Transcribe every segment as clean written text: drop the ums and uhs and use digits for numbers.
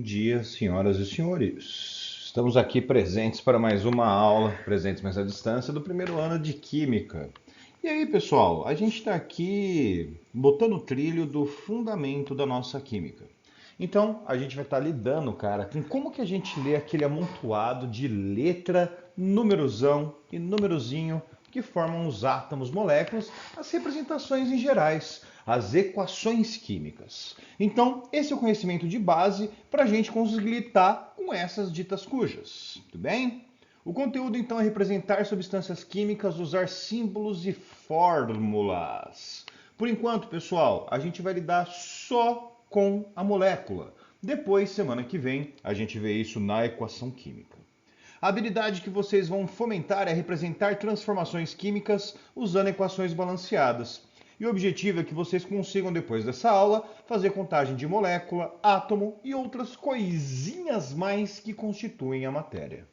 Bom dia, senhoras e senhores. Estamos aqui presentes para mais uma aula, presentes mas à distância, do primeiro ano de Química. E aí, pessoal, a gente está aqui botando o trilho do fundamento da nossa química. Então, a gente vai estar lidando, cara, com como que a gente lê aquele amontoado de letra, numerozão e numerozinho que formam os átomos, moléculas, as representações em gerais, as equações químicas. Então, esse é o conhecimento de base para a gente conseguir lidar com essas ditas cujas. Tudo bem? O conteúdo, então, é representar substâncias químicas, usar símbolos e fórmulas. Por enquanto, pessoal, a gente vai lidar só com a molécula. Depois, semana que vem, a gente vê isso na equação química. A habilidade que vocês vão fomentar é representar transformações químicas usando equações balanceadas. E o objetivo é que vocês consigam, depois dessa aula, fazer contagem de molécula, átomo e outras coisinhas mais que constituem a matéria.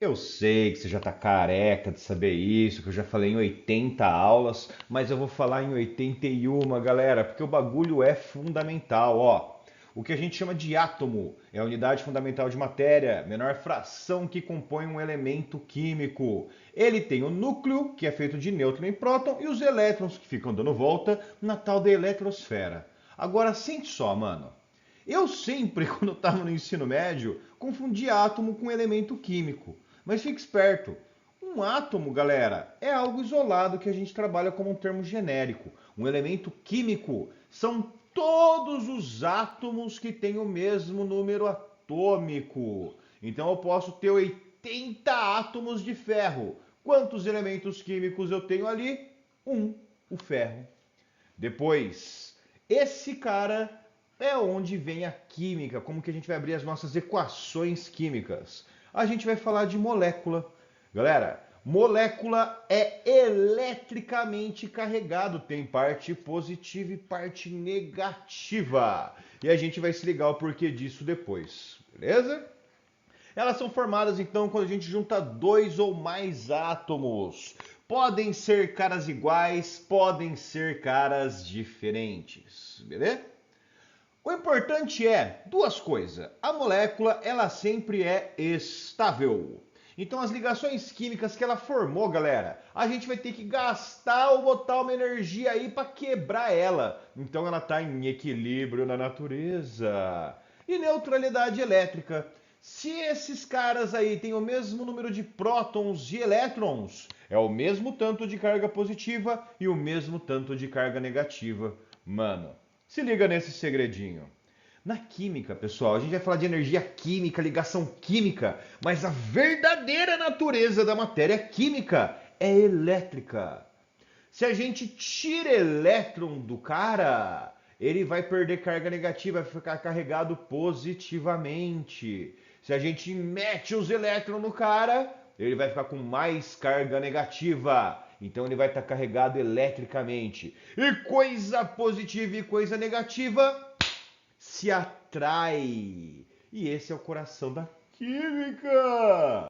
Eu sei que você já está careca de saber isso, que eu já falei em 80 aulas, mas eu vou falar em 81, galera, porque o bagulho é fundamental, ó. O que a gente chama de átomo é a unidade fundamental de matéria, menor fração que compõe um elemento químico. Ele tem o núcleo, que é feito de nêutron e próton, e os elétrons que ficam dando volta na tal da eletrosfera. Agora, sente só, mano. Eu sempre, quando eu estava no ensino médio, confundia átomo com elemento químico. Mas fique esperto. Um átomo, galera, é algo isolado que a gente trabalha como um termo genérico. Um elemento químico são todos os átomos que têm o mesmo número atômico. Então eu posso ter 80 átomos de ferro. Quantos elementos químicos eu tenho ali? Um, o ferro. Depois, esse cara é onde vem a química, como que a gente vai abrir as nossas equações químicas. A gente vai falar de molécula. Galera, molécula é eletricamente carregado, tem parte positiva e parte negativa. E a gente vai se ligar o porquê disso depois, beleza? Elas são formadas então quando a gente junta dois ou mais átomos. Podem ser caras iguais, podem ser caras diferentes, beleza? O importante é duas coisas. A molécula, ela sempre é estável. Então as ligações químicas que ela formou, galera, a gente vai ter que gastar ou botar uma energia aí para quebrar ela. Então ela está em equilíbrio na natureza. E neutralidade elétrica. Se esses caras aí têm o mesmo número de prótons e elétrons, é o mesmo tanto de carga positiva e o mesmo tanto de carga negativa. Mano, se liga nesse segredinho. Na química, pessoal, a gente vai falar de energia química, ligação química, mas a verdadeira natureza da matéria química é elétrica. Se a gente tira elétron do cara, ele vai perder carga negativa, vai ficar carregado positivamente. Se a gente mete os elétrons no cara, ele vai ficar com mais carga negativa. Então ele vai estar carregado eletricamente. E coisa positiva e coisa negativa se atrai. E esse é o coração da química.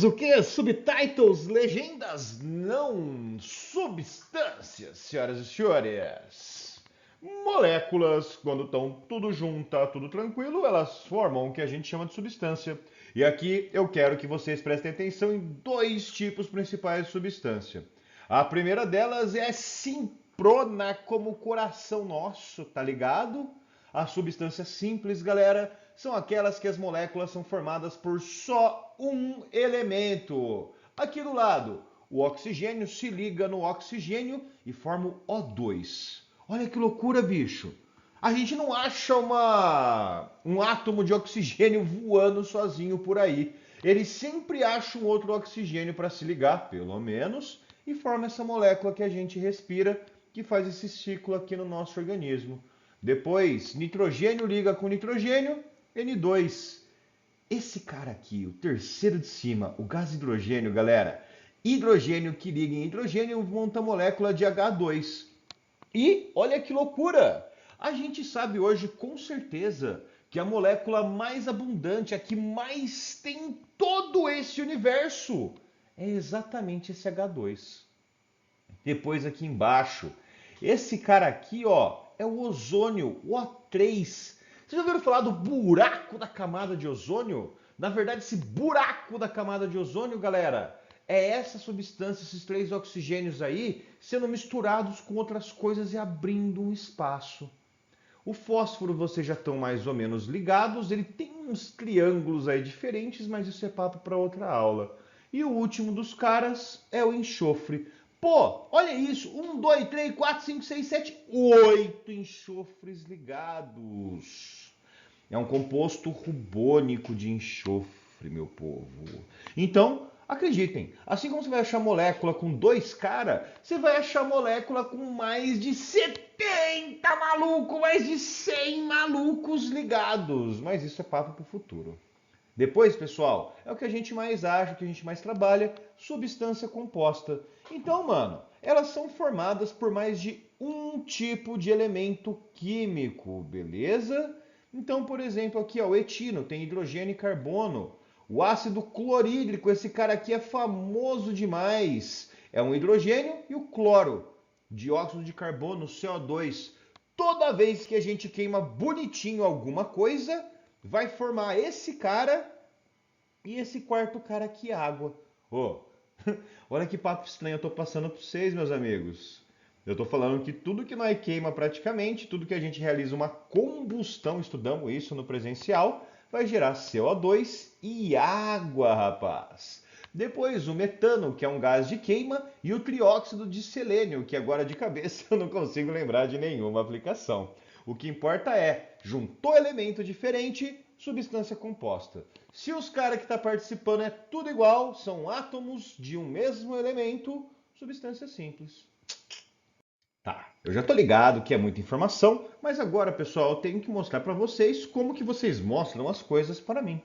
O quê? Subtitles, legendas, não substâncias, senhoras e senhores. Moléculas, quando estão tudo junta, tudo tranquilo, elas formam o que a gente chama de substância. E aqui eu quero que vocês prestem atenção em dois tipos principais de substância. A primeira delas é simprona, como o coração nosso, tá ligado? A substância simples, galera, são aquelas que as moléculas são formadas por só um elemento. Aqui do lado, o oxigênio se liga no oxigênio e forma o O2. Olha que loucura, bicho. A gente não acha um átomo de oxigênio voando sozinho por aí. Ele sempre acha um outro oxigênio para se ligar, pelo menos, e forma essa molécula que a gente respira, que faz esse ciclo aqui no nosso organismo. Depois, nitrogênio liga com nitrogênio, N2. Esse cara aqui, o terceiro de cima, o gás hidrogênio, galera. Hidrogênio que liga em hidrogênio monta a molécula de H2. E olha que loucura! A gente sabe hoje com certeza que a molécula mais abundante, a que mais tem em todo esse universo, é exatamente esse H2. Depois aqui embaixo, esse cara aqui, ó, é o ozônio, o O3. Vocês já ouviram falar do buraco da camada de ozônio? Na verdade, esse buraco da camada de ozônio, galera, é essa substância, esses três oxigênios aí, sendo misturados com outras coisas e abrindo um espaço. O fósforo vocês já estão mais ou menos ligados, ele tem uns triângulos aí diferentes, mas isso é papo para outra aula. E o último dos caras é o enxofre. Pô, olha isso, 1, 2, 3, 4, 5, 6, 7, 8 enxofres ligados. É um composto rubônico de enxofre, meu povo. Então, acreditem, assim como você vai achar molécula com 2 caras, você vai achar molécula com mais de 70 malucos, mais de 100 malucos ligados. Mas isso é papo para o futuro. Depois, pessoal, é o que a gente mais acha, o que a gente mais trabalha, substância composta. Então, mano, elas são formadas por mais de um tipo de elemento químico, beleza? Então, por exemplo, aqui ó, o etino tem hidrogênio e carbono. O ácido clorídrico, esse cara aqui é famoso demais. É um hidrogênio e o cloro, dióxido de carbono, CO2. Toda vez que a gente queima bonitinho alguma coisa, vai formar esse cara e esse quarto cara aqui, água. Oh, olha que papo estranho eu tô passando para vocês, meus amigos. Eu tô falando que tudo que nós queima praticamente, tudo que a gente realiza uma combustão, estudamos isso no presencial, vai gerar CO2 e água, rapaz. Depois o metano, que é um gás de queima, e o trióxido de selênio, que agora de cabeça eu não consigo lembrar de nenhuma aplicação. O que importa é, juntou elemento diferente, substância composta. Se os caras que estão participando é tudo igual, são átomos de um mesmo elemento, substância simples. Tá, eu já tô ligado que é muita informação, mas agora, pessoal, eu tenho que mostrar para vocês como que vocês mostram as coisas para mim.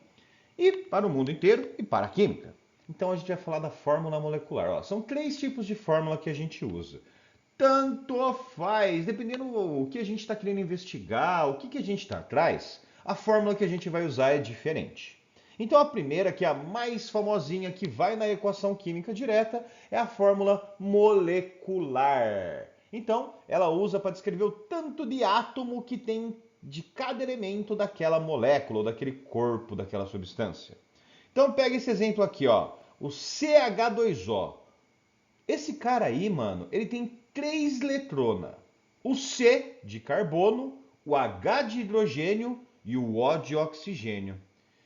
E para o mundo inteiro e para a química. Então a gente vai falar da fórmula molecular. Ó, são 3 tipos de fórmula que a gente usa. Tanto faz, dependendo o que a gente está querendo investigar, o que a gente está atrás, a fórmula que a gente vai usar é diferente. Então a primeira, que é a mais famosinha, que vai na equação química direta, é a fórmula molecular. Então ela usa para descrever o tanto de átomo que tem de cada elemento daquela molécula, ou daquele corpo, daquela substância. Então pega esse exemplo aqui, ó, o CH2O. Esse cara aí, mano, ele tem 3 letronas. O C de carbono, o H de hidrogênio e o O de oxigênio.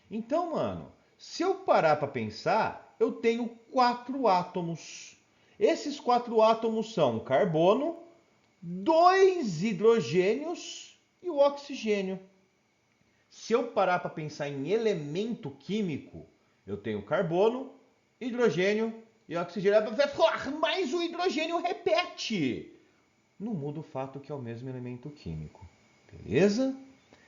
Então, mano, se eu parar para pensar, eu tenho 4 átomos. Esses 4 átomos são carbono, 2 hidrogênios e o oxigênio. Se eu parar para pensar em elemento químico, eu tenho carbono, hidrogênio e oxigênio. Mas o hidrogênio repete. Não muda o fato que é o mesmo elemento químico. Beleza?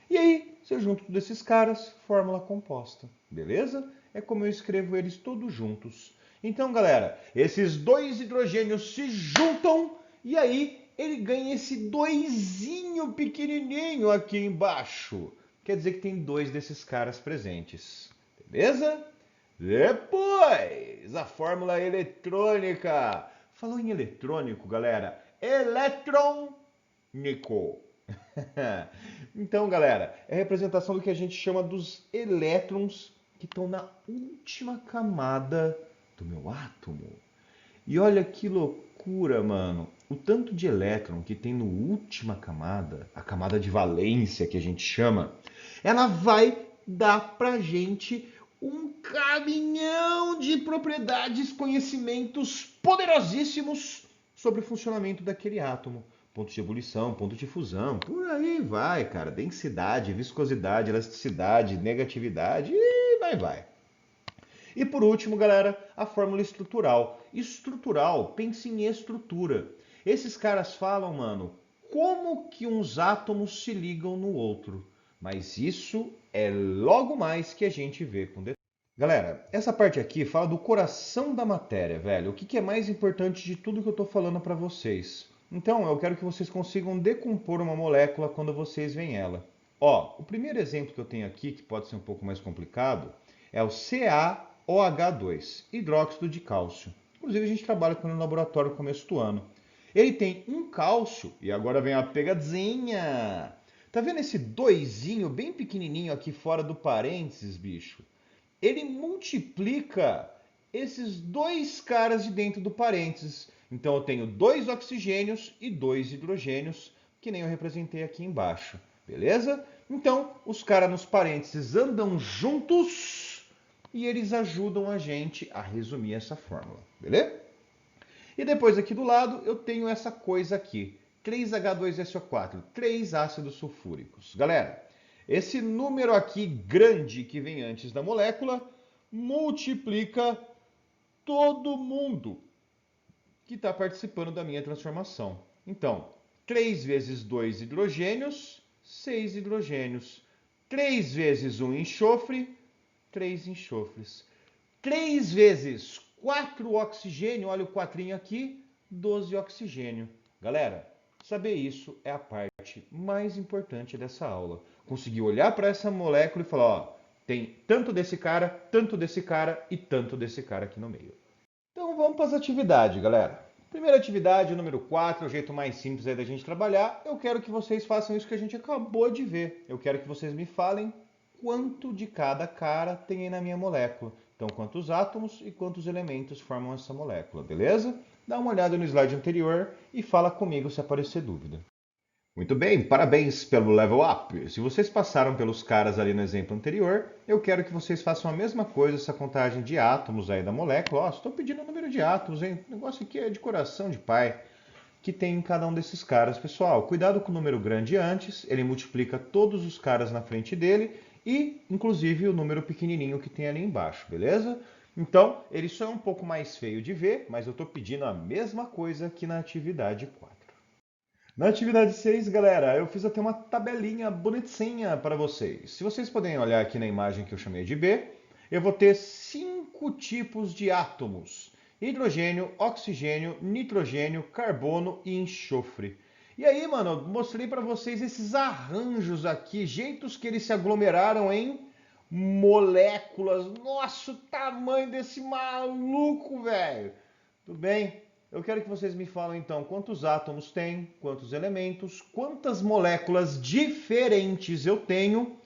E aí, se eu junto todos esses caras, fórmula composta. Beleza? É como eu escrevo eles todos juntos. Então, galera, esses 2 hidrogênios se juntam e aí ele ganha esse 2zinho pequenininho aqui embaixo. Quer dizer que tem 2 desses caras presentes. Beleza? Depois, a fórmula eletrônica. Falou em eletrônico, galera. Eletrônico. Então, galera, é a representação do que a gente chama dos elétrons que estão na última camada do meu átomo. E olha que loucura, mano. O tanto de elétron que tem no última camada, a camada de valência que a gente chama, ela vai dar pra gente um caminhão de propriedades, conhecimentos poderosíssimos sobre o funcionamento daquele átomo. Ponto de ebulição, ponto de fusão, por aí vai, cara. Densidade, viscosidade, elasticidade, negatividade e vai. E por último, galera, a fórmula estrutural. Estrutural, pense em estrutura. Esses caras falam, mano, como que uns átomos se ligam no outro. Mas isso é logo mais que a gente vê com detalhe. Galera, essa parte aqui fala do coração da matéria, velho. O que é mais importante de tudo que eu tô falando para vocês. Então, eu quero que vocês consigam decompor uma molécula quando vocês veem ela. Ó, o primeiro exemplo que eu tenho aqui, que pode ser um pouco mais complicado, é o CaOH2, hidróxido de cálcio. Inclusive, a gente trabalha com ele no laboratório no começo do ano. Ele tem um cálcio, e agora vem a pegadinha. Tá vendo esse doisinho bem pequenininho aqui fora do parênteses, bicho? Ele multiplica esses dois caras de dentro do parênteses. Então eu tenho dois oxigênios e dois hidrogênios, que nem eu representei aqui embaixo. Beleza? Então, os caras nos parênteses andam juntos e eles ajudam a gente a resumir essa fórmula. Beleza? E depois aqui do lado eu tenho essa coisa aqui. 3H2SO4, 3 ácidos sulfúricos. Galera, esse número aqui grande que vem antes da molécula multiplica todo mundo que está participando da minha transformação. Então, 3 vezes 2 hidrogênios, 6 hidrogênios. 3 vezes 1 enxofre, 3 enxofres. 3 vezes 4 oxigênio, olha o quatrinho aqui, 12 oxigênio. Galera, saber isso é a parte mais importante dessa aula. Conseguir olhar para essa molécula e falar, ó, tem tanto desse cara e tanto desse cara aqui no meio. Então vamos para as atividades, galera. Primeira atividade, número 4, o jeito mais simples aí da gente trabalhar. Eu quero que vocês façam isso que a gente acabou de ver. Eu quero que vocês me falem quanto de cada cara tem aí na minha molécula. Então, quantos átomos e quantos elementos formam essa molécula, beleza? Dá uma olhada no slide anterior e fala comigo se aparecer dúvida. Muito bem, parabéns pelo level up. Se vocês passaram pelos caras ali no exemplo anterior, eu quero que vocês façam a mesma coisa, essa contagem de átomos aí da molécula. Ó, estou pedindo o número de átomos, hein? O negócio aqui é de coração de pai que tem em cada um desses caras. Pessoal, cuidado com o número grande antes, ele multiplica todos os caras na frente dele e, inclusive, o número pequenininho que tem ali embaixo, beleza? Então, ele só é um pouco mais feio de ver, mas eu estou pedindo a mesma coisa que na atividade 4. Na atividade 6, galera, eu fiz até uma tabelinha bonitinha para vocês. Se vocês puderem olhar aqui na imagem que eu chamei de B, eu vou ter 5 tipos de átomos: hidrogênio, oxigênio, nitrogênio, carbono e enxofre. E aí, mano, eu mostrei para vocês esses arranjos aqui, jeitos que eles se aglomeraram em moléculas. Nossa, o tamanho desse maluco, velho! Tudo bem? Eu quero que vocês me falem então quantos átomos tem, quantos elementos, quantas moléculas diferentes eu tenho,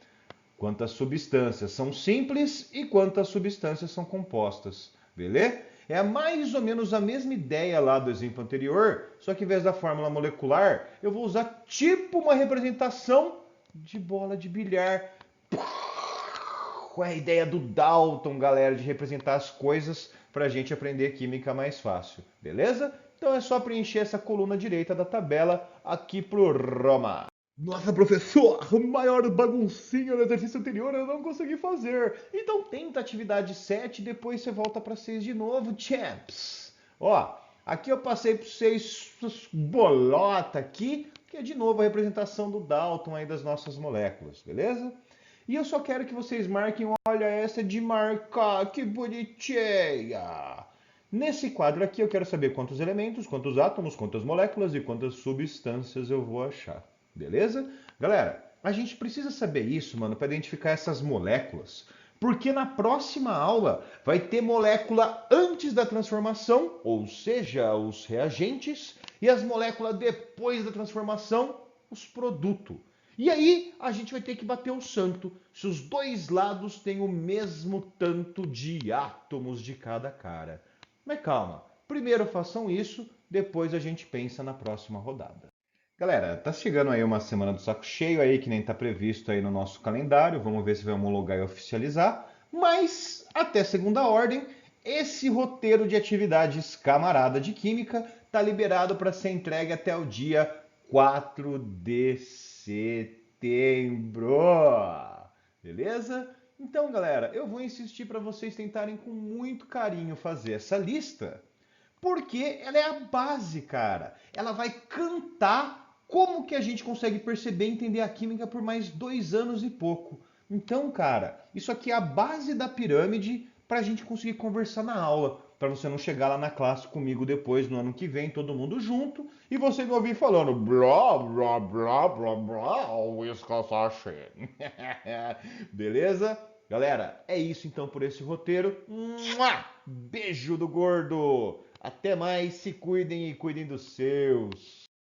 quantas substâncias são simples e quantas substâncias são compostas. Beleza? É mais ou menos a mesma ideia lá do exemplo anterior, só que em vez da fórmula molecular, eu vou usar tipo uma representação de bola de bilhar. Qual é a ideia do Dalton, galera, de representar as coisas para a gente aprender química mais fácil, beleza? Então é só preencher essa coluna direita da tabela aqui pro Roma. Nossa, professor, maior baguncinha no exercício anterior eu não consegui fazer. Então tenta a atividade 7 e depois você volta para 6 de novo, champs. Ó, aqui eu passei para vocês bolota aqui, que é de novo a representação do Dalton aí das nossas moléculas, beleza? E eu só quero que vocês marquem, olha essa de marcar, que bonitinha! Nesse quadro aqui eu quero saber quantos elementos, quantos átomos, quantas moléculas e quantas substâncias eu vou achar. Beleza? Galera, a gente precisa saber isso, mano, para identificar essas moléculas. Porque na próxima aula vai ter molécula antes da transformação, ou seja, os reagentes, e as moléculas depois da transformação, os produtos. E aí a gente vai ter que bater o santo se os dois lados têm o mesmo tanto de átomos de cada cara. Mas calma, primeiro façam isso, depois a gente pensa na próxima rodada. Galera, tá chegando aí uma semana do saco cheio aí, que nem tá previsto aí no nosso calendário. Vamos ver se vai homologar e oficializar. Mas, até segunda ordem, esse roteiro de atividades camarada de química tá liberado para ser entregue até o dia 4 de setembro. Beleza? Então, galera, eu vou insistir para vocês tentarem com muito carinho fazer essa lista, porque ela é a base, cara. Ela vai cantar como que a gente consegue perceber e entender a química por mais 2 anos e pouco. Então, cara, isso aqui é a base da pirâmide para a gente conseguir conversar na aula. Para você não chegar lá na classe comigo depois, no ano que vem, todo mundo junto, e você me ouvir falando blá, blá, blá, blá, blá, escassachê. Beleza? Galera, é isso então por esse roteiro. Beijo do gordo! Até mais, se cuidem e cuidem dos seus.